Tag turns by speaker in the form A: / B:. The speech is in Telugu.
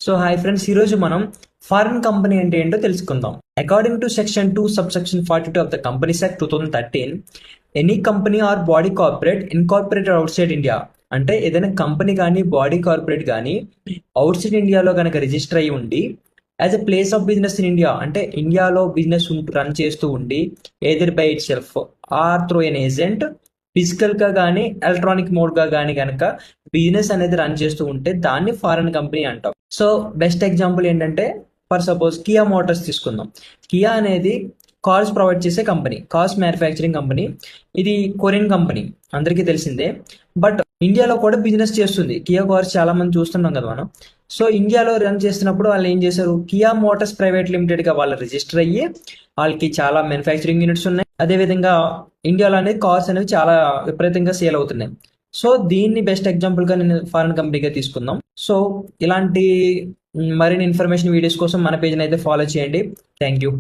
A: సో హాయ్ ఫ్రెండ్స్, ఈరోజు మనం ఫారిన్ కంపెనీ అంటే ఏంటో తెలుసుకుందాం. According to section 2 subsection 42 of the companies act 2013, any company or body corporate incorporated outside India అంటే ఏదైనా కంపెనీ కానీ బాడీ కార్పొరేట్ కానీ అవుట్ సైడ్ ఇండియాలో కనుక రిజిస్టర్ అయ్యి ఉండి as a place of business in India అంటే ఇండియాలో బిజినెస్ రన్ చేస్తూ ఉండి either by itself or through an agent ఫిజికల్గా కానీ ఎలక్ట్రానిక్ మోడ్గా కానీ కనుక బిజినెస్ అనేది రన్ చేస్తూ ఉంటే దాన్ని ఫారెన్ కంపెనీ అంటాం. సో బెస్ట్ ఎగ్జాంపుల్ ఏంటంటే ఫర్ సపోజ్ కియా మోటార్స్ తీసుకుందాం. కియా అనేది కార్స్ ప్రొవైడ్ చేసే కంపెనీ, కార్స్ మ్యానుఫ్యాక్చరింగ్ కంపెనీ. ఇది కొరియన్ కంపెనీ, అందరికీ తెలిసిందే. బట్ ఇండియాలో కూడా బిజినెస్ చేస్తుంది. కియా కార్స్ చాలా మంది చూస్తున్నాం కదా మనం. సో ఇండియాలో రన్ చేస్తున్నప్పుడు వాళ్ళు ఏం చేశారు, కియా మోటార్స్ ప్రైవేట్ లిమిటెడ్గా వాళ్ళు రిజిస్టర్ అయ్యి వాళ్ళకి చాలా మ్యానుఫ్యాక్చరింగ్ యూనిట్స్ ఉన్నాయి. అదేవిధంగా ఇండియాలో అనేది కార్స్ అనేవి చాలా విపరీతంగా సేల్ అవుతున్నాయి. సో దీన్ని బెస్ట్ ఎగ్జాంపుల్గా నేను ఫారెన్ కంపెనీగా తీసుకుందాం. సో ఇలాంటి మరిన్ని ఇన్ఫర్మేషన్ వీడియోస్ కోసం మన పేజ్ని అయితే ఫాలో చేయండి. Thank you.